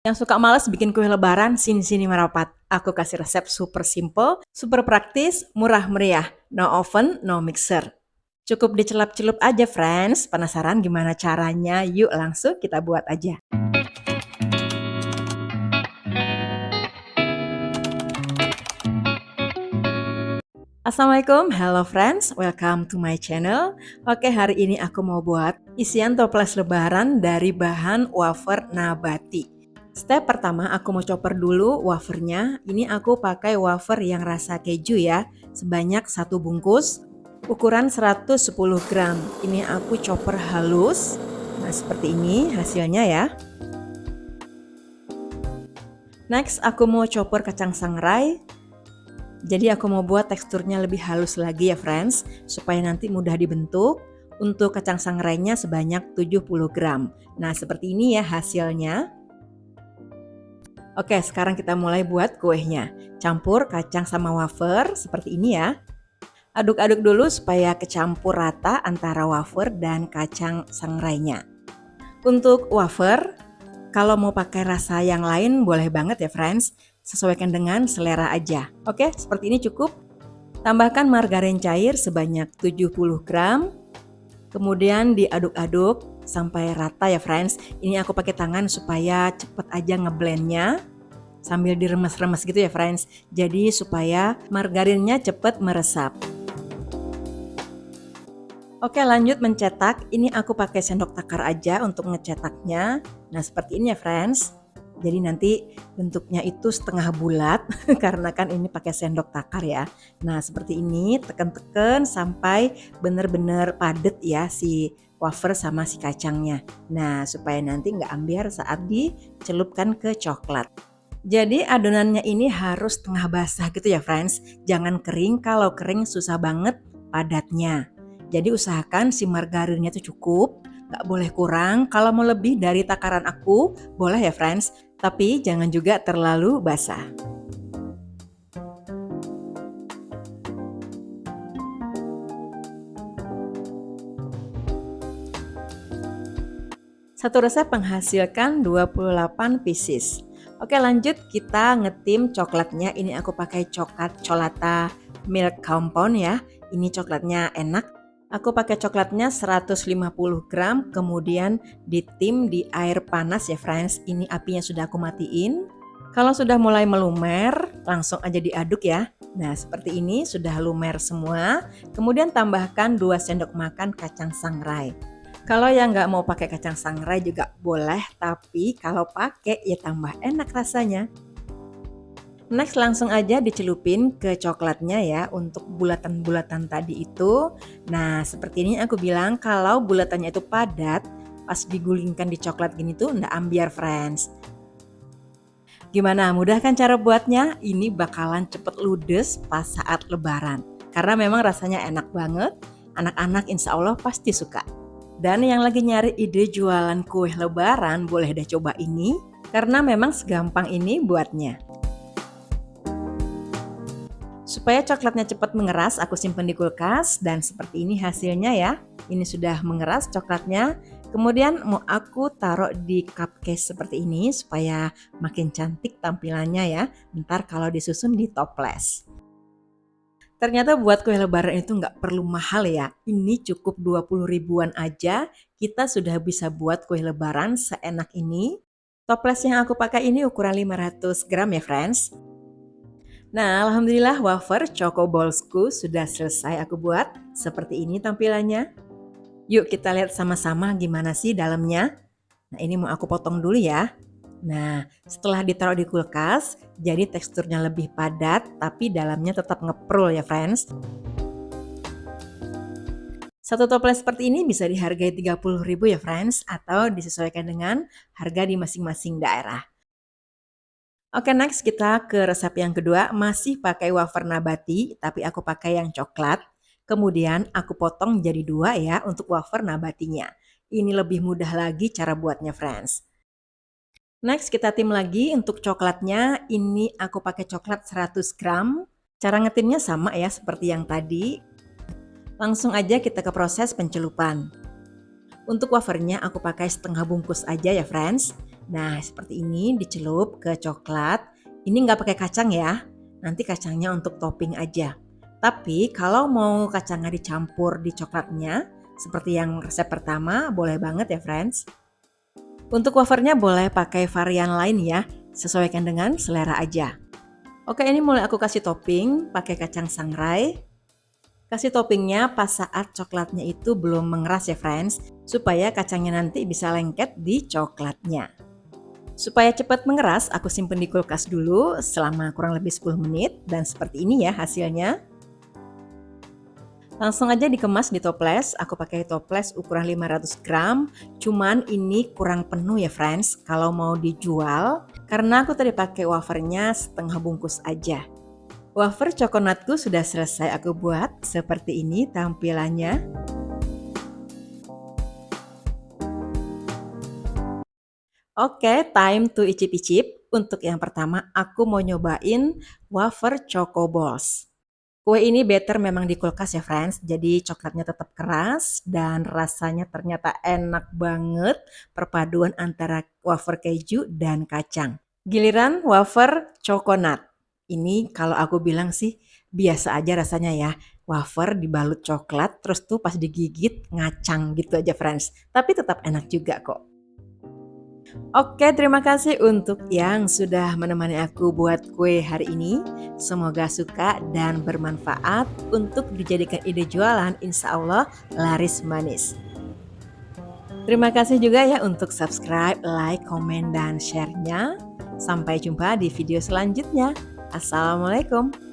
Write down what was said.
Yang suka males bikin kue lebaran, sini-sini merapat. Aku kasih resep super simple, super praktis, murah meriah. No oven, no mixer. Cukup dicelup-celup aja friends. Penasaran gimana caranya? Yuk langsung kita buat aja. Assalamualaikum, hello friends, welcome to my channel. Oke, hari ini aku mau buat isian toples lebaran dari bahan wafer nabati. Step pertama, aku mau chopper dulu wafernya. Ini aku pakai wafer yang rasa keju ya, sebanyak 1 bungkus, ukuran 110 gram. Ini aku chopper halus. Nah, seperti ini hasilnya ya. Next, aku mau chopper kacang sangrai. Jadi aku mau buat teksturnya lebih halus lagi ya friends, supaya nanti mudah dibentuk. Untuk kacang sangrainya sebanyak 70 gram. Nah, seperti ini ya hasilnya. Oke, sekarang kita mulai buat kuehnya. Campur kacang sama wafer seperti ini ya. Aduk-aduk dulu supaya kecampur rata antara wafer dan kacang sangrainya. Untuk wafer, kalau mau pakai rasa yang lain boleh banget ya friends. Sesuaikan dengan selera aja. Oke, seperti ini cukup. Tambahkan margarin cair sebanyak 70 gram. Kemudian diaduk-aduk sampai rata ya friends. Ini aku pakai tangan supaya cepet aja ngeblendnya. Sambil diremes-remes gitu ya friends. Jadi supaya margarinnya cepet meresap. Oke, lanjut mencetak. Ini aku pakai sendok takar aja untuk ngecetaknya. Nah, seperti ini ya friends. Jadi nanti bentuknya itu setengah bulat karena kan ini pakai sendok takar ya. Nah, seperti ini tekan-tekan sampai benar-benar padat ya si wafer sama si kacangnya. Nah, supaya nanti nggak ambiar saat dicelupkan ke coklat. Jadi adonannya ini harus tengah basah gitu ya friends. Jangan kering, kalau kering susah banget padatnya. Jadi usahakan si margarinnya itu cukup, gak boleh kurang. Kalau mau lebih dari takaran aku, boleh ya friends. Tapi jangan juga terlalu basah. Satu resep menghasilkan 28 pieces. Oke, lanjut kita ngetim coklatnya. Ini aku pakai coklat Cholata Milk Compound ya. Ini coklatnya enak. Aku pakai coklatnya 150 gram, kemudian ditim di air panas ya friends. Ini apinya sudah aku matiin. Kalau sudah mulai melumer, langsung aja diaduk ya. Nah, seperti ini sudah lumer semua. Kemudian tambahkan 2 sendok makan kacang sangrai. Kalau yang nggak mau pakai kacang sangrai juga boleh, tapi kalau pakai ya tambah enak rasanya. Next langsung aja dicelupin ke coklatnya ya untuk bulatan-bulatan tadi itu. Nah, seperti ini aku bilang kalau bulatannya itu padat, pas digulingkan di coklat gini tuh nggak ambiar friends. Gimana, mudah kan cara buatnya? Ini bakalan cepet ludes pas saat lebaran. Karena memang rasanya enak banget, anak-anak insya Allah pasti suka. Dan yang lagi nyari ide jualan kue lebaran boleh deh coba ini, karena memang segampang ini buatnya. Supaya coklatnya cepat mengeras, aku simpan di kulkas dan seperti ini hasilnya ya. Ini sudah mengeras coklatnya. Kemudian mau aku taruh di cupcase seperti ini supaya makin cantik tampilannya ya. Ntar kalau disusun di toples. Ternyata buat kue lebaran itu nggak perlu mahal ya. Ini cukup 20 ribuan aja. Kita sudah bisa buat kue lebaran seenak ini. Toples yang aku pakai ini ukuran 500 gram ya friends. Nah, alhamdulillah wafer choco ballsku sudah selesai aku buat. Seperti ini tampilannya. Yuk kita lihat sama-sama gimana sih dalamnya. Nah, ini mau aku potong dulu ya. Nah, setelah ditaruh di kulkas, jadi teksturnya lebih padat, tapi dalamnya tetap ngeprul ya friends. Satu toples seperti ini bisa dihargai 30 ribu ya friends, atau disesuaikan dengan harga di masing-masing daerah. Oke, next kita ke resep yang kedua, masih pakai wafer nabati, tapi aku pakai yang coklat. Kemudian aku potong jadi 2 ya untuk wafer nabatinya. Ini lebih mudah lagi cara buatnya friends. Next kita tim lagi untuk coklatnya, ini aku pakai coklat 100 gram. Cara ngetimnya sama ya seperti yang tadi. Langsung aja kita ke proses pencelupan. Untuk wafernya aku pakai setengah bungkus aja ya friends. Nah, seperti ini dicelup ke coklat. Ini nggak pakai kacang ya. Nanti kacangnya untuk topping aja. Tapi kalau mau kacangnya dicampur di coklatnya, seperti yang resep pertama, boleh banget ya friends. Untuk wafernya boleh pakai varian lain ya, sesuaikan dengan selera aja. Oke, ini mulai aku kasih topping pakai kacang sangrai. Kasih toppingnya pas saat coklatnya itu belum mengeras ya friends, supaya kacangnya nanti bisa lengket di coklatnya. Supaya cepat mengeras, aku simpen di kulkas dulu selama kurang lebih 10 menit dan seperti ini ya hasilnya. Langsung aja dikemas di toples, aku pakai toples ukuran 500 gram, cuman ini kurang penuh ya friends kalau mau dijual, karena aku tadi pakai wafernya setengah bungkus aja. Wafer cokonatku sudah selesai aku buat, seperti ini tampilannya. Oke, time to icip-icip. Untuk yang pertama, aku mau nyobain wafer choco balls. Kue ini better memang di kulkas ya friends, jadi coklatnya tetap keras dan rasanya ternyata enak banget perpaduan antara wafer keju dan kacang. Giliran wafer coconut. Ini kalau aku bilang sih biasa aja rasanya ya. Wafer dibalut coklat terus tuh pas digigit ngacang gitu aja friends. Tapi tetap enak juga kok. Oke, terima kasih untuk yang sudah menemani aku buat kue hari ini. Semoga suka dan bermanfaat untuk dijadikan ide jualan, insya Allah laris manis. Terima kasih juga ya untuk subscribe, like, komen, dan share-nya. Sampai jumpa di video selanjutnya. Assalamualaikum.